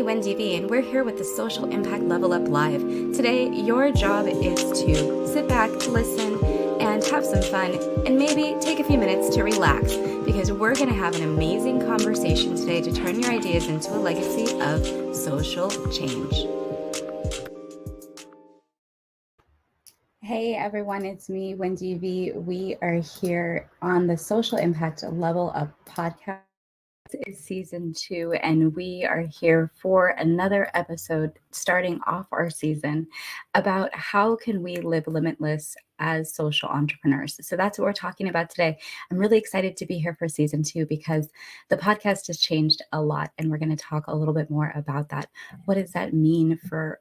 me, Wendy V, and we're here with the Social Impact Level Up Live. Today, your job is to sit back, listen, and have some fun, and maybe take a few minutes to relax, because we're going to have an amazing conversation today to turn your ideas into a legacy of social change. Hey everyone, it's me, Wendy V. We are here on the Social Impact Level Up podcast. Is season 2, and we are here for another episode starting off our season about how can we live limitless as social entrepreneurs. So that's what we're talking about today. I'm really excited to be here for season 2 because the podcast has changed a lot, and we're going to talk a little bit more about that. What does that mean for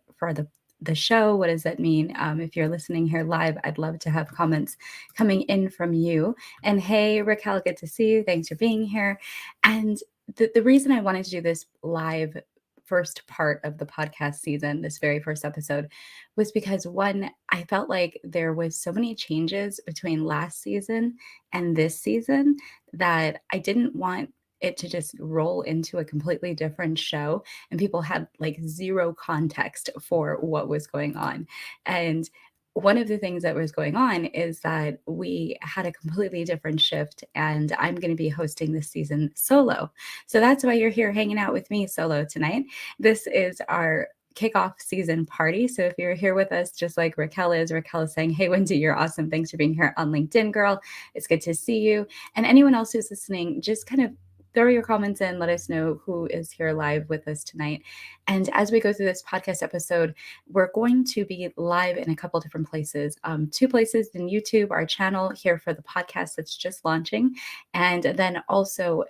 the show? What does that mean? If you're listening here live, I'd love to have comments coming in from you. And hey, Raquel, good to see you. Thanks for being here. And the reason I wanted to do this live first part of the podcast season, this very first episode, was because one, I felt like there was so many changes between last season and this season that I didn't want it to just roll into a completely different show and people had like zero context for what was going on. And one of the things that was going on is that we had a completely different shift, and I'm going to be hosting this season solo. So that's why you're here hanging out with me solo tonight. This is our kickoff season party. So if you're here with us, just like Raquel is saying, hey, Wendy, you're awesome. Thanks for being here on LinkedIn, girl. It's good to see you. And anyone else who's listening, just kind of throw your comments in. Let us know who is here live with us tonight. And as we go through this podcast episode, we're going to be live in a couple different places. 2 places in YouTube, our channel here for the podcast that's just launching. And then also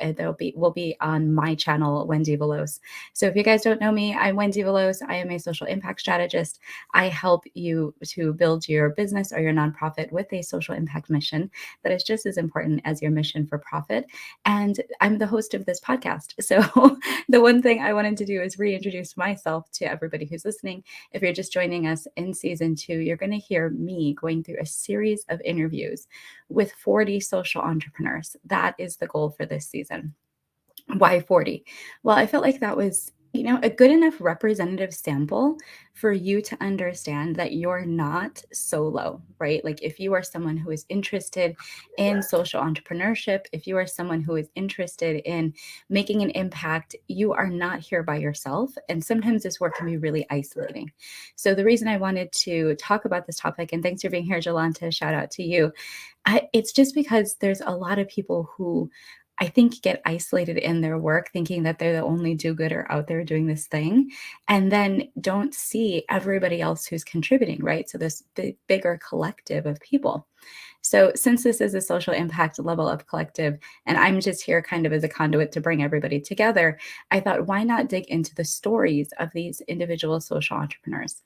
we'll be on my channel, Wendy Velos. So if you guys don't know me, I'm Wendy Velos. I am a social impact strategist. I help you to build your business or your nonprofit with a social impact mission that is just as important as your mission for profit. And I'm the host of this podcast. So the one thing I wanted to do is reintroduce myself to everybody who's listening. If you're just joining us in season 2, you're going to hear me going through a series of interviews with 40 social entrepreneurs. That is the goal for this season. Why 40? Well, I felt like that was a good enough representative sample for you to understand that you're not solo, right? Like if you are someone who is interested in social entrepreneurship, if you are someone who is interested in making an impact, you are not here by yourself. And sometimes this work can be really isolating. So the reason I wanted to talk about this topic, and thanks for being here, Jolanta, shout out to you. It's just because there's a lot of people who I think get isolated in their work, thinking that they're the only do-gooder out there doing this thing, and then don't see everybody else who's contributing, right? So this bigger collective of people. So since this is a social impact level up collective, and I'm just here kind of as a conduit to bring everybody together, I thought, why not dig into the stories of these individual social entrepreneurs?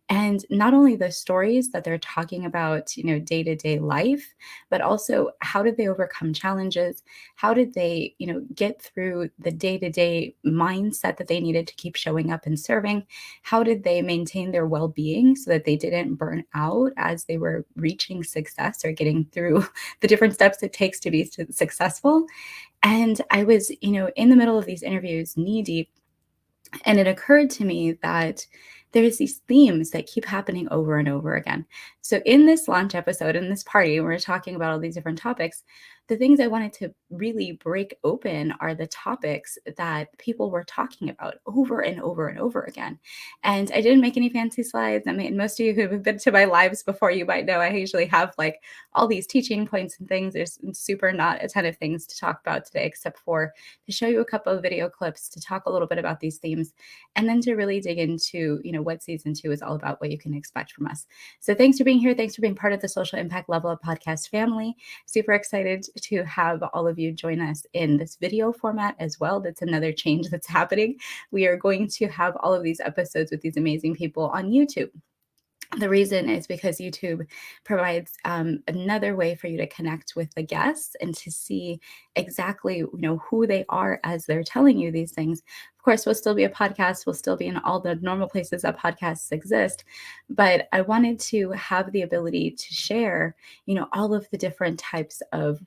And not only the stories that they're talking about, day-to-day life, but also how did they overcome challenges? How did they, get through the day-to-day mindset that they needed to keep showing up and serving? How did they maintain their well-being so that they didn't burn out as they were reaching success or getting through the different steps it takes to be successful? And I was, in the middle of these interviews, knee deep, and it occurred to me that there's these themes that keep happening over and over again. So in this launch episode, in this party, we're talking about all these different topics. The things I wanted to really break open are the topics that people were talking about over and over and over again. And I didn't make any fancy slides. I mean, most of you who have been to my lives before, you might know I usually have like all these teaching points and things. There's super not a ton of things to talk about today, except for to show you a couple of video clips to talk a little bit about these themes, and then to really dig into, what season 2 is all about, what you can expect from us. So thanks for being here. Thanks for being part of the Social Impact Level Up podcast family. Super excited to have all of you join us in this video format as well. That's another change that's happening. We are going to have all of these episodes with these amazing people on YouTube. The reason is because YouTube provides another way for you to connect with the guests and to see exactly, who they are as they're telling you these things. Of course, we'll still be a podcast. We'll still be in all the normal places that podcasts exist. But I wanted to have the ability to share, all of the different types of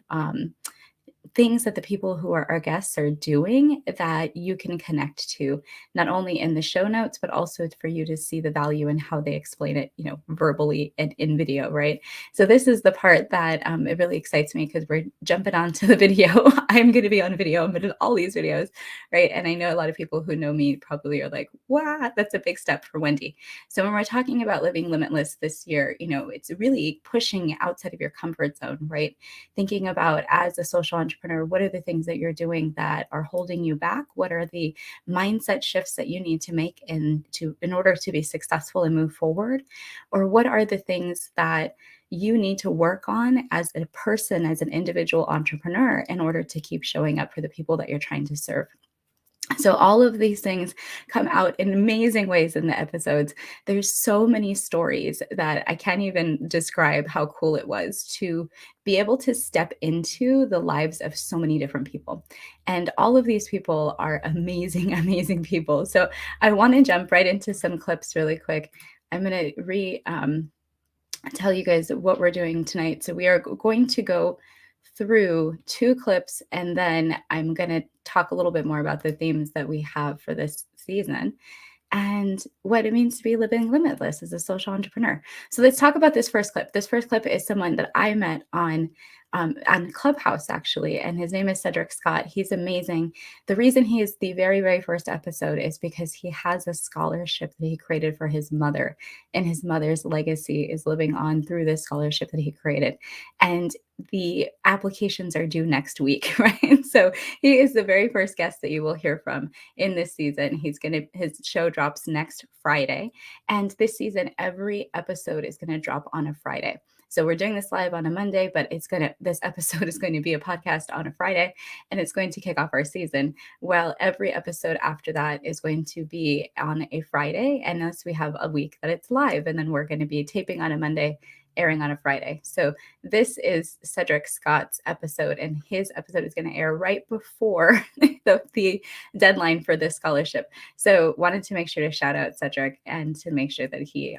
things that the people who are our guests are doing that you can connect to, not only in the show notes, but also for you to see the value in how they explain it, verbally and in video, right? So this is the part that it really excites me because we're jumping onto the video. I'm going to be on video. I'm in all these videos, right? And I know a lot of people who know me probably are like, wow, that's a big step for Wendy. So when we're talking about living limitless this year, it's really pushing outside of your comfort zone, right? Thinking about, as a social entrepreneur, what are the things that you're doing that are holding you back? What are the mindset shifts that you need to make in order to be successful and move forward? Or what are the things that you need to work on as a person, as an individual entrepreneur, in order to keep showing up for the people that you're trying to serve? So all of these things come out in amazing ways in the episodes. There's so many stories that I can't even describe how cool it was to be able to step into the lives of so many different people. And all of these people are amazing, amazing people. So I want to jump right into some clips really quick. I'm going to tell you guys what we're doing tonight. So we are going to go through 2 clips, and then I'm going to talk a little bit more about the themes that we have for this season and what it means to be living limitless as a social entrepreneur. So let's talk about this first clip. This first clip is someone that I met on Clubhouse, actually, and his name is Cedric Scott. He's amazing. The reason he is the very, very first episode is because he has a scholarship that he created for his mother, and his mother's legacy is living on through this scholarship that he created. And the applications are due next week, right? So he is the very first guest that you will hear from in this season. His show drops next Friday. And this season, every episode is going to drop on a Friday. So we're doing this live on a Monday, but this episode is going to be a podcast on a Friday, and it's going to kick off our season. Well, every episode after that is going to be on a Friday, unless we have a week that it's live, and then we're going to be taping on a Monday, airing on a Friday. So this is Cedric Scott's episode, and his episode is going to air right before the deadline for this scholarship. So wanted to make sure to shout out Cedric and to make sure that he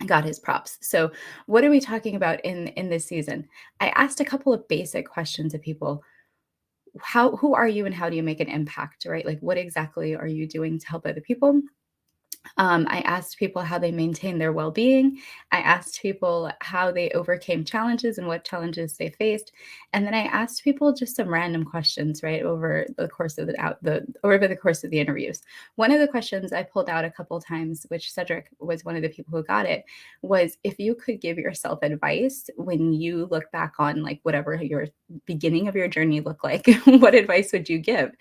got his props. So what are we talking about in this season? I asked a couple of basic questions of people. Who are you and how do you make an impact, right? Like, what exactly are you doing to help other people? I asked people how they maintain their well-being. I asked people how they overcame challenges and what challenges they faced. And then I asked people just some random questions, right, over the course of the interviews. One of the questions I pulled out a couple times, which Cedric was one of the people who got it, was if you could give yourself advice when you look back on like whatever your beginning of your journey looked like, what advice would you give?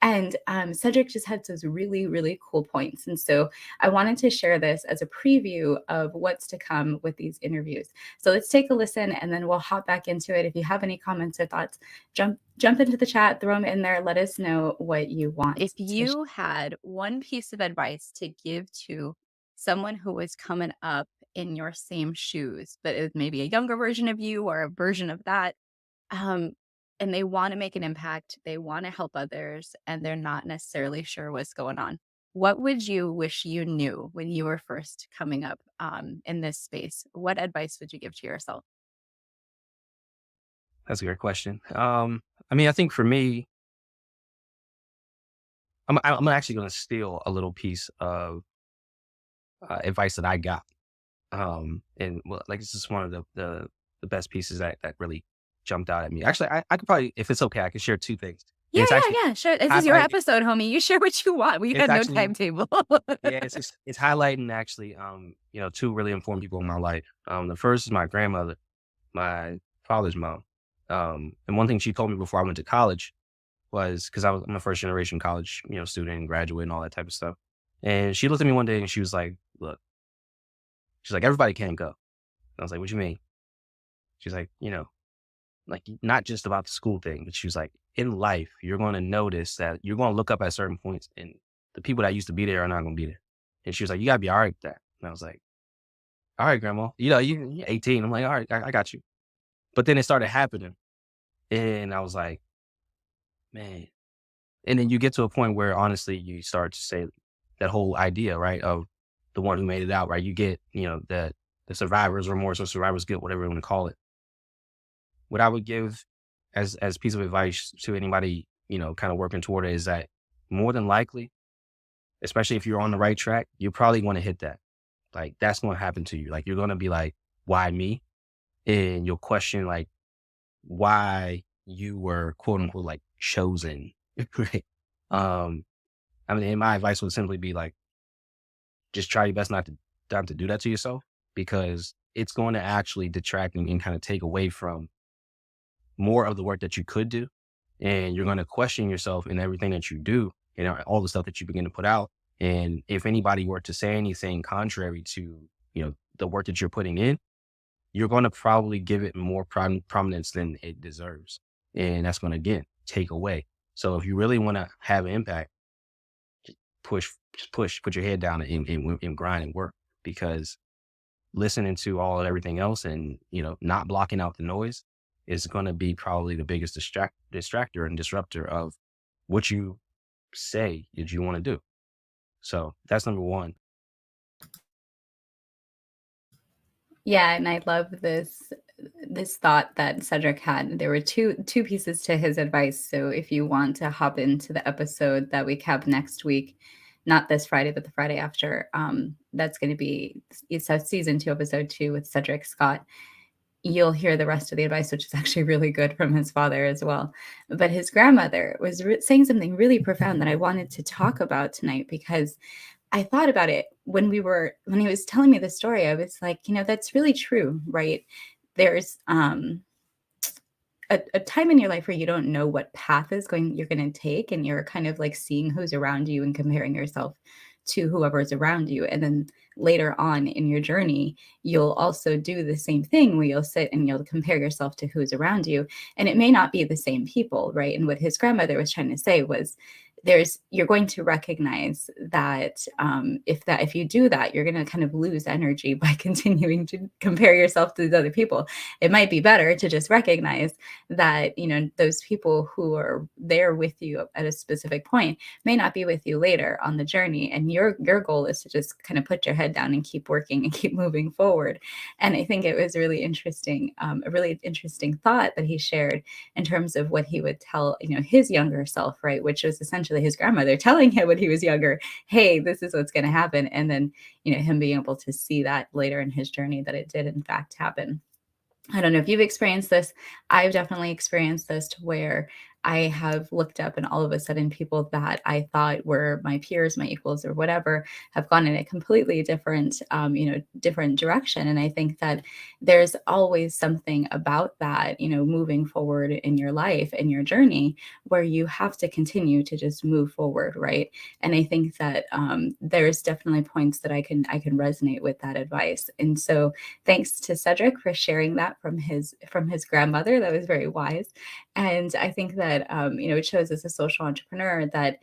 And Cedric just had those really, really cool points. And so I wanted to share this as a preview of what's to come with these interviews. So let's take a listen and then we'll hop back into it. If you have any comments or thoughts, jump into the chat, throw them in there. Let us know what you want. If you had one piece of advice to give to someone who was coming up in your same shoes, but it was maybe a younger version of you or a version of that, and they want to make an impact, they want to help others, and they're not necessarily sure what's going on, what would you wish you knew when you were first coming up in this space? What advice would you give to yourself? That's a great question. I think for me, I'm actually going to steal a little piece of advice that I got. And well, like this is one of the best pieces that really jumped out at me. Actually, I could probably, if it's okay, I could share 2 things. And Yeah, it's actually yeah. Sure. This is your highlight. episode, homie. You share what you want. We It's got no actually timetable. yeah, it's highlighting actually 2 really important people in my life. The first is my grandmother, my father's mom. And one thing she told me before I went to college was because I'm a first generation college, student and graduate and all that type of stuff. And she looked at me one day and she was like, "Look," she's like, "everybody can't go." And I was like, "What you mean?" She's like, like not just about the school thing, but she was like, "In life, you're going to notice that you're going to look up at certain points, and the people that used to be there are not going to be there." And she was like, "You got to be all right with that." And I was like, "All right, grandma, you're 18." I'm like, "All right, I got you." But then it started happening, and I was like, "Man." And then you get to a point where honestly, you start to say that whole idea, right, of the one who made it out, right? You get, the survivor's remorse or survivor's guilt, whatever you want to call it. What I would give as piece of advice to anybody, kind of working toward it is that more than likely, especially if you're on the right track, you're probably going to hit that. Like that's going to happen to you. Like you're going to be like, why me? And you'll question like why you were quote unquote like chosen. Right. Um, I mean, and my advice would simply be like, just try your best not to do that to yourself because it's going to actually detract and kind of take away from more of the work that you could do. And you're going to question yourself in everything that you do and all the stuff that you begin to put out. And if anybody were to say anything contrary to, the work that you're putting in, you're going to probably give it more prominence than it deserves. And that's going to, again, take away. So if you really want to have an impact, push, put your head down and grind and work because listening to everything else and, not blocking out the noise is going to be probably the biggest distractor and disruptor of what you say that you want to do. So that's number one. Yeah, and I love this thought that Cedric had. There were two pieces to his advice. So if you want to hop into the episode that we have next week, not this Friday, but the Friday after, that's going to be it's a season 2, episode 2 with Cedric Scott. You'll hear the rest of the advice, which is actually really good from his father as well. But his grandmother was saying something really profound that I wanted to talk about tonight because I thought about it when he was telling me the story. I was like, that's really true, right? There's a time in your life where you don't know what path you're going to take, and you're kind of like seeing who's around you and comparing yourself to whoever's around you. And then later on in your journey, you'll also do the same thing where you'll sit and you'll compare yourself to who's around you. And it may not be the same people, right? And what his grandmother was trying to say was you're going to recognize that if you do that, you're going to kind of lose energy by continuing to compare yourself to these other people. It might be better to just recognize that those people who are there with you at a specific point may not be with you later on the journey, and your goal is to just kind of put your head down and keep working and keep moving forward. And I think it was really interesting, a really interesting thought that he shared in terms of what he would tell his younger self, right, which was essentially his grandmother telling him when he was younger, hey, this is what's going to happen. And then him being able to see that later in his journey that it did in fact happen. I don't know if you've experienced this. I've definitely experienced this to where I have looked up and all of a sudden people that I thought were my peers, my equals or whatever, have gone in a completely different, different direction. And I think that there's always something about that, moving forward in your life and your journey where you have to continue to just move forward. Right. And I think that there's definitely points that I can resonate with that advice. And so thanks to Cedric for sharing that from his grandmother. That was very wise. And I think that it shows as a social entrepreneur that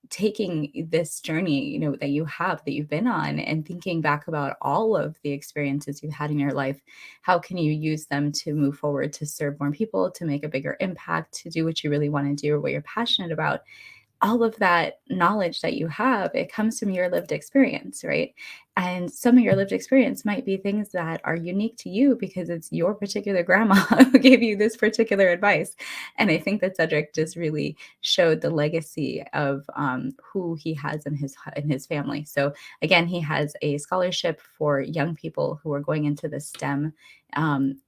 taking this journey, that you've been on, and thinking back about all of the experiences you've had in your life, how can you use them to move forward, to serve more people, to make a bigger impact, to do what you really want to do or what you're passionate about? All of that knowledge that you have, it comes from your lived experience, right? And some of your lived experience might be things that are unique to you because it's your particular grandma who gave you this particular advice. And I think that Cedric just really showed the legacy of who he has in his family. So again, he has a scholarship for young people who are going into the STEM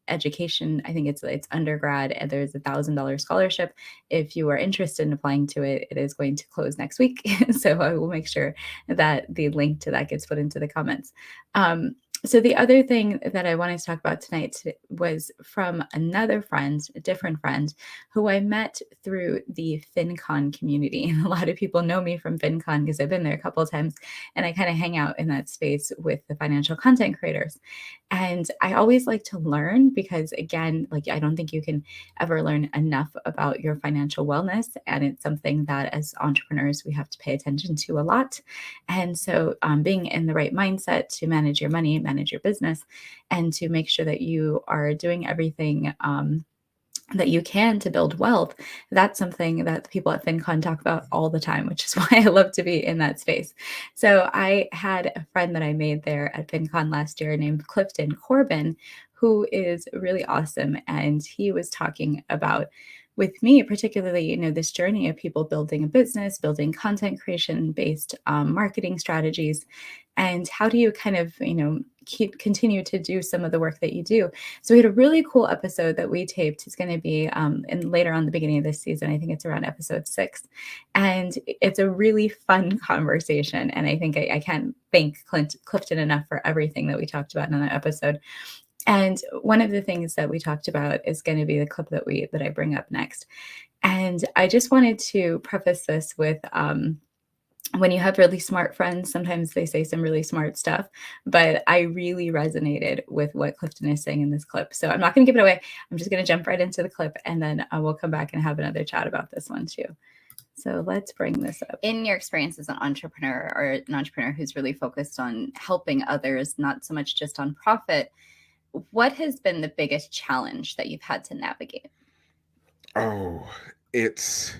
education. I think it's undergrad, and there's $1,000 scholarship. If you are interested in applying to it, it is going to close next week. So I will make sure that the link to that gets put into the comments. So the other thing that I wanted to talk about tonight was from another friend, a different friend, who I met through the FinCon community. And a lot of people know me from FinCon because I've been there a couple of times, and I kind of hang out in that space with the financial content creators. And I always like to learn because, again, like I don't think you can ever learn enough about your financial wellness. And it's something that as entrepreneurs, we have to pay attention to a lot. And so being in the right mindset to manage your money, manage your business, and to make sure that you are doing everything that you can to build wealth, that's something that the people at FinCon talk about all the time, which is why I love to be in that space. So I had a friend that I made there at FinCon last year named Clifton Corbin, who is really awesome. And he was talking about with me, particularly, this journey of people building a business, building content creation based marketing strategies, and how do you kind of, continue to do some of the work that you do. So we had a really cool episode that we taped. It's going to be in later on the beginning of this season. I think it's around episode 6. And it's a really fun conversation. And I think I can't thank Clifton enough for everything that we talked about in that episode. And one of the things that we talked about is going to be the clip that I bring up next. And I just wanted to preface this with when you have really smart friends, sometimes they say some really smart stuff, but I really resonated with what Clifton is saying in this clip. So I'm not going to give it away. I'm just going to jump right into the clip, and then we'll come back and have another chat about this one too. So let's bring this up. In your experience as an entrepreneur, or an entrepreneur who's really focused on helping others, not so much just on profit, what has been the biggest challenge that you've had to navigate? Oh, it's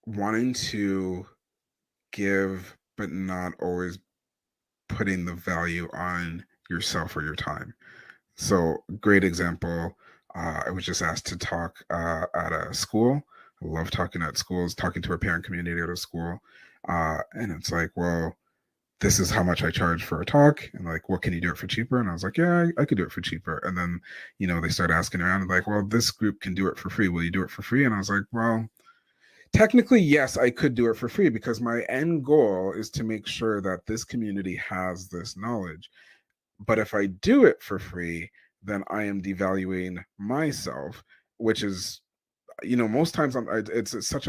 wanting to give, but not always putting the value on yourself or your time. So, great example. I was just asked to talk at a school. I love talking at schools, talking to our parent community at a school. And it's like, well, this is how much I charge for a talk. And like, what can you do it for cheaper? And I was like, yeah, I could do it for cheaper. And then, they start asking around and like, well, this group can do it for free. Will you do it for free? And I was like, well, technically, yes, I could do it for free because my end goal is to make sure that this community has this knowledge. But if I do it for free, then I am devaluing myself, which is, most times it's such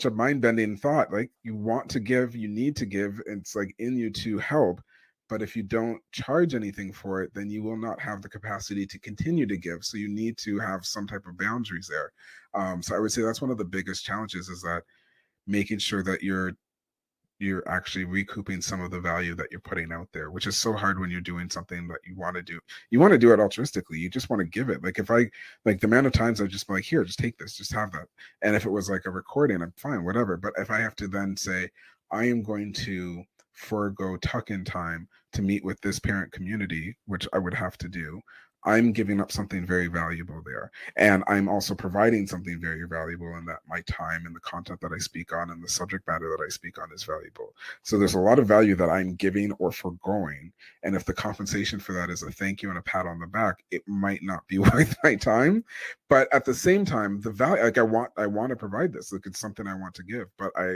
a mind-bending thought. Like, you want to give, you need to give, it's like in you to help. But if you don't charge anything for it, then you will not have the capacity to continue to give. So you need to have some type of boundaries there. So I would say that's one of the biggest challenges, is that making sure that you're actually recouping some of the value that you're putting out there, which is so hard when you're doing something that you want to do. You want to do it altruistically. You just want to give it. Like, if I, like, the amount of times I'd just be like, here, just take this, just have that. And if it was like a recording, I'm fine, whatever. But if I have to then say, I am going to forego tuck-in time to meet with this parent community, which I would have to do, I'm giving up something very valuable there. And I'm also providing something very valuable in that my time and the content that I speak on and the subject matter that I speak on is valuable. So there's a lot of value that I'm giving or foregoing. And if the compensation for that is a thank you and a pat on the back, it might not be worth my time. But at the same time, the value, like, I want to provide this. Like, it's something I want to give.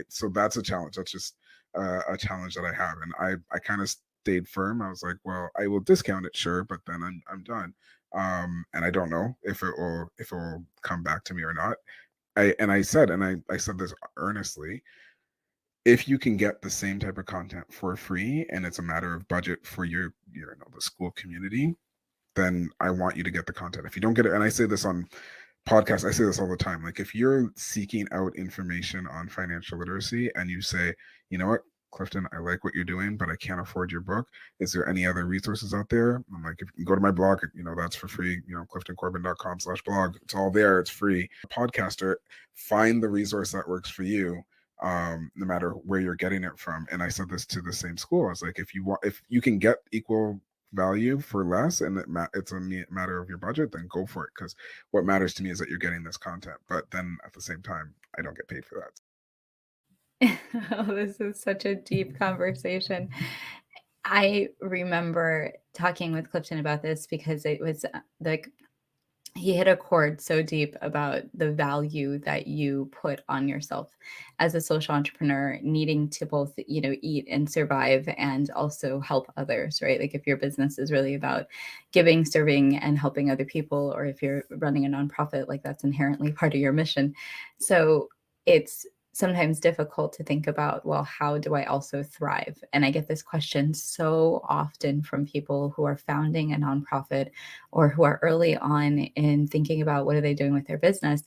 So that's a challenge. That's just a challenge that I have. And I kind of stayed firm. I was like, well, I will discount it, sure, but then I'm done. And I don't know if it will come back to me or not. I said this earnestly. If you can get the same type of content for free, and it's a matter of budget for your the school community, then I want you to get the content. If you don't get it, and I say this on podcasts, I say this all the time. Like, if you're seeking out information on financial literacy and you say, you know what, Clifton, I like what you're doing, but I can't afford your book. Is there any other resources out there? I'm like, if you can go to my blog, that's for free, cliftoncorbin.com/blog. It's all there. It's free. Podcaster, find the resource that works for you, no matter where you're getting it from. And I said this to the same school. I was like, if you can get equal value for less, and it's a matter of your budget, then go for it. Because what matters to me is that you're getting this content. But then at the same time, I don't get paid for that. Oh, this is such a deep conversation. I remember talking with Clifton about this because it was like he hit a chord so deep about the value that you put on yourself as a social entrepreneur, needing to both, eat and survive and also help others, right? Like, if your business is really about giving, serving, and helping other people, or if you're running a nonprofit, like, that's inherently part of your mission. So it's sometimes difficult to think about, well, how do I also thrive? And I get this question so often from people who are founding a nonprofit or who are early on in thinking about what are they doing with their business.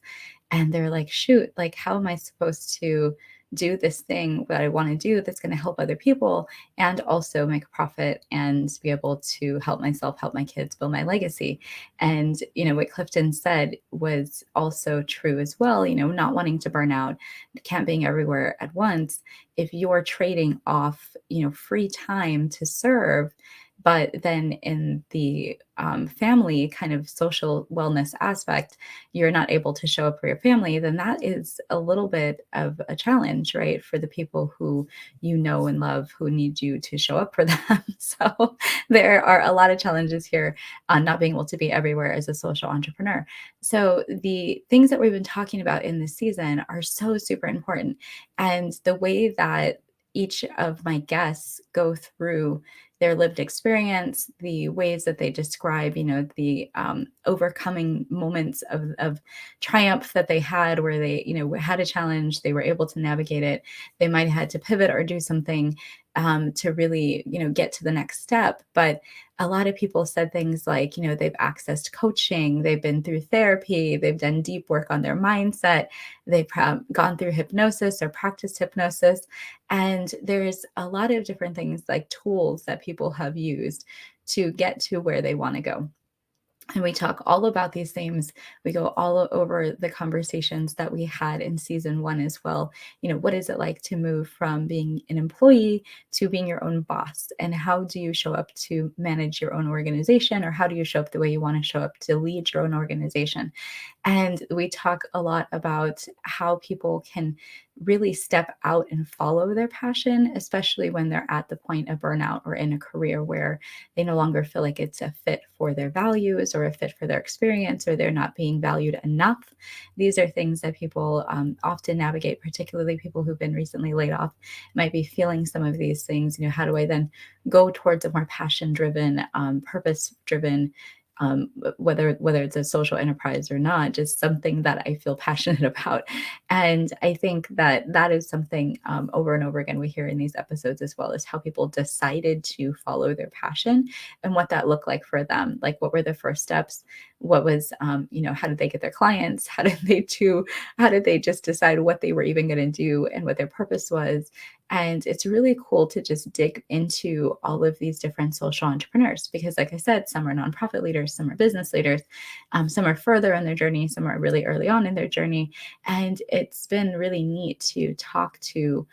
And they're like, shoot, like, how am I supposed to do this thing that I want to do that's going to help other people and also make a profit and be able to help myself, help my kids, build my legacy? And, what Clifton said was also true as well, not wanting to burn out, can't being everywhere at once. If you're trading off, free time to serve, But then in the family kind of social wellness aspect, you're not able to show up for your family, then that is a little bit of a challenge, right? For the people who you know and love who need you to show up for them. So there are a lot of challenges here on not being able to be everywhere as a social entrepreneur. So the things that we've been talking about in this season are so super important. And the way that each of my guests go through their lived experience, the ways that they describe, the overcoming moments of triumph that they had where they, had a challenge, they were able to navigate it. They might have had to pivot or do something to really, get to the next step. But a lot of people said things like, they've accessed coaching, they've been through therapy, they've done deep work on their mindset, they've gone through hypnosis or practiced hypnosis. And there's a lot of different things like tools that people have used to get to where they want to go. And we talk all about these themes. We go all over the conversations that we had in season one as well. What is it like to move from being an employee to being your own boss? And how do you show up to manage your own organization? Or how do you show up the way you want to show up to lead your own organization? And we talk a lot about how people can really step out and follow their passion, especially when they're at the point of burnout or in a career where they no longer feel like it's a fit for their values or a fit for their experience, or they're not being valued enough. These are things that people often navigate, particularly people who've been recently laid off, might be feeling some of these things. How do I then go towards a more passion-driven, purpose-driven, whether it's a social enterprise or not, just something that I feel passionate about. And I think that that is something over and over again we hear in these episodes as well, is how people decided to follow their passion and what that looked like for them. Like, what were the first steps? What was, how did they get their clients? How did they just decide what they were even going to do and what their purpose was? And it's really cool to just dig into all of these different social entrepreneurs because, like I said, some are nonprofit leaders, some are business leaders, some are further in their journey, some are really early on in their journey. And it's been really neat to talk to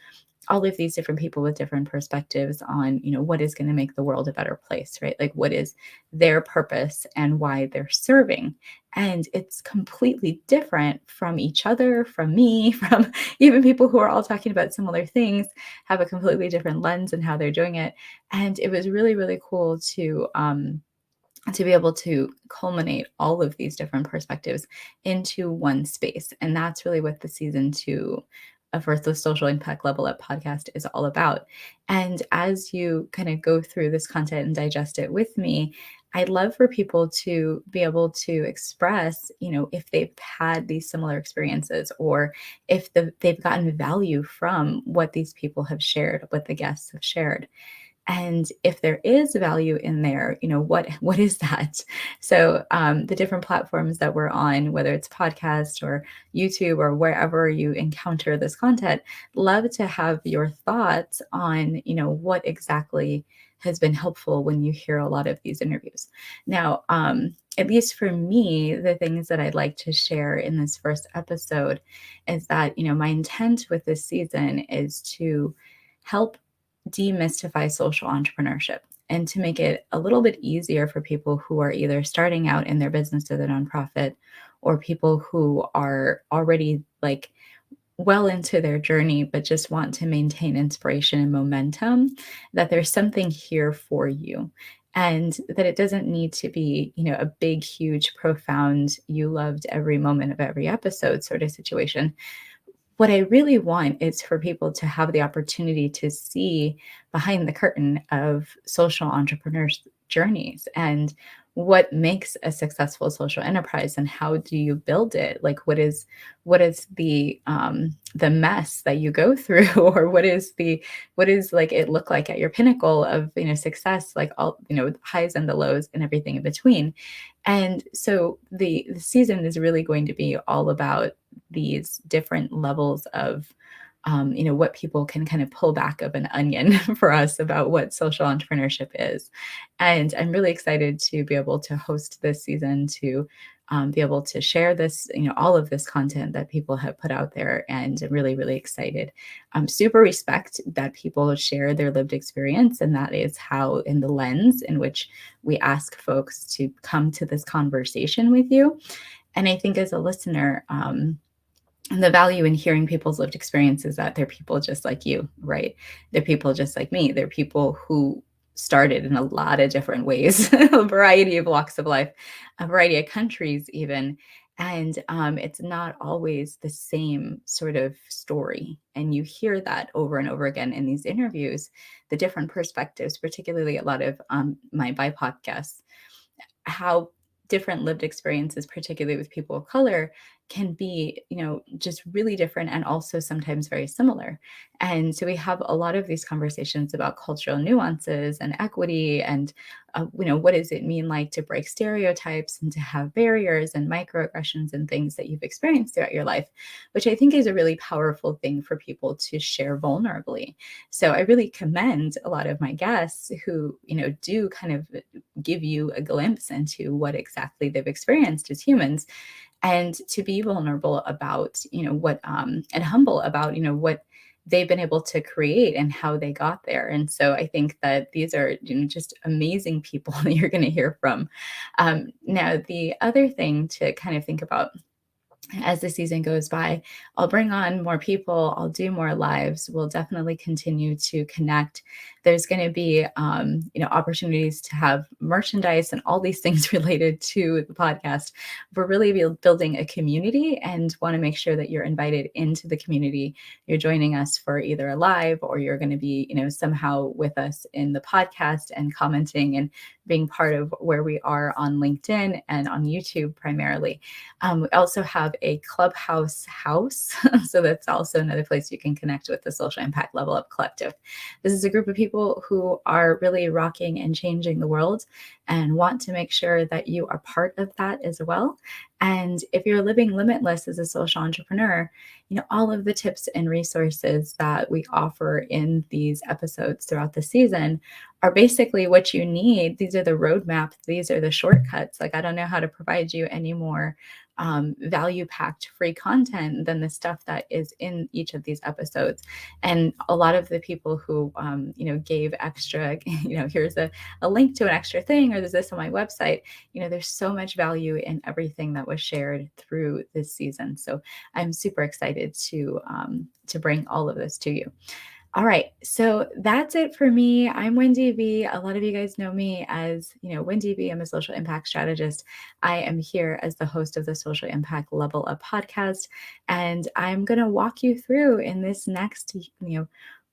all of these different people with different perspectives on, what is going to make the world a better place, right? Like, what is their purpose and why they're serving. And it's completely different from each other, from me, from even people who are all talking about similar things, have a completely different lens in how they're doing it. And it was really, really cool to be able to culminate all of these different perspectives into one space. And that's really what the season two of Earth the Social Impact Level Up podcast is all about. And as you kind of go through this content and digest it with me, I'd love for people to be able to express, if they've had these similar experiences or if they've gotten value from what these people have shared, what the guests have shared. And if there is value in there, what is that? So the different platforms that we're on, whether it's podcast or YouTube or wherever you encounter this content, love to have your thoughts on, what exactly has been helpful when you hear a lot of these interviews. Now, at least for me, the things that I'd like to share in this first episode is that, my intent with this season is to help demystify social entrepreneurship and to make it a little bit easier for people who are either starting out in their business or their nonprofit, or people who are already like well into their journey but just want to maintain inspiration and momentum, that there's something here for you. And that it doesn't need to be, a big, huge, profound, you loved every moment of every episode sort of situation. What I really want is for people to have the opportunity to see behind the curtain of social entrepreneurs' journeys and what makes a successful social enterprise and how do you build it? Like, what is the mess that you go through, or what is like it look like at your pinnacle of success, like all highs and the lows and everything in between. And so the season is really going to be all about these different levels of what people can kind of pull back of an onion for us about what social entrepreneurship is. And I'm really excited to be able to host this season, to be able to share this, all of this content that people have put out there. And I'm really, really excited. Super respect that people share their lived experience. And that is how, in the lens in which we ask folks to come to this conversation with you. And I think as a listener, and the value in hearing people's lived experiences, that they're people just like you, right? They're people just like me. They're people who started in a lot of different ways, a variety of walks of life, a variety of countries even. And it's not always the same sort of story. And you hear that over and over again in these interviews, the different perspectives, particularly a lot of my BIPOC guests, how different lived experiences, particularly with people of color, can be, just really different and also sometimes very similar. And so we have a lot of these conversations about cultural nuances and equity and, what does it mean like to break stereotypes and to have barriers and microaggressions and things that you've experienced throughout your life, which I think is a really powerful thing for people to share vulnerably. So I really commend a lot of my guests who, do kind of give you a glimpse into what exactly they've experienced as humans, and to be vulnerable about, what and humble about, what they've been able to create and how they got there. And so I think that these are, just amazing people that you're going to hear from. Now, the other thing to kind of think about as the season goes by, I'll bring on more people. I'll do more lives. We'll definitely continue to connect. There's going to be, opportunities to have merchandise and all these things related to the podcast. We're really building a community and want to make sure that you're invited into the community. You're joining us for either a live, or you're going to be, somehow with us in the podcast and commenting and being part of where we are on LinkedIn and on YouTube primarily. We also have a Clubhouse house. So that's also another place you can connect with the Social Impact Level Up Collective. This is a group of people who are really rocking and changing the world and want to make sure that you are part of that as well. And if you're living limitless as a social entrepreneur, all of the tips and resources that we offer in these episodes throughout the season are basically what you need. These are the roadmaps. These are the shortcuts. Like, I don't know how to provide you any more value-packed free content than the stuff that is in each of these episodes. And a lot of the people who, gave extra, here's a link to an extra thing, or there's this on my website. There's so much value in everything that was shared through this season. So I'm super excited to bring all of this to you. All right, so that's it for me. I'm Wendy V. A lot of you guys know me as, Wendy V. I'm a social impact strategist. I am here as the host of the Social Impact Level Up podcast, and I'm going to walk you through in this next,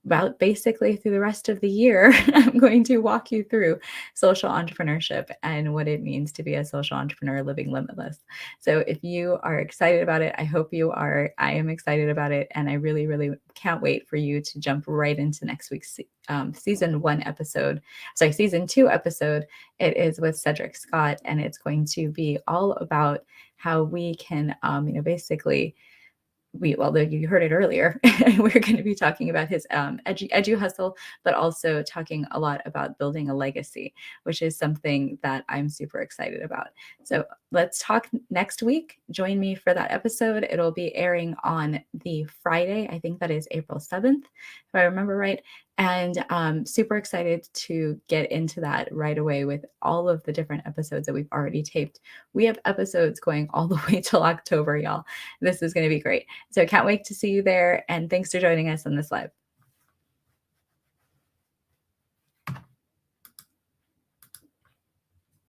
about basically through the rest of the year. I'm going to walk you through social entrepreneurship and what it means to be a social entrepreneur living limitless. So if you are excited about it, I hope you are. I am excited about it. And I really, really can't wait for you to jump right into next week's season 2 episode. It is with Cedric Scott, and it's going to be all about how we can, basically, you heard it earlier. We're going to be talking about his edu hustle, but also talking a lot about building a legacy, which is something that I'm super excited about. So let's talk next week. Join me for that episode. It'll be airing on the Friday. I think that is April 7th, if I remember right. And super excited to get into that right away with all of the different episodes that we've already taped. We have episodes going all the way till October, y'all. This is going to be great. So I can't wait to see you there. And thanks for joining us on this live.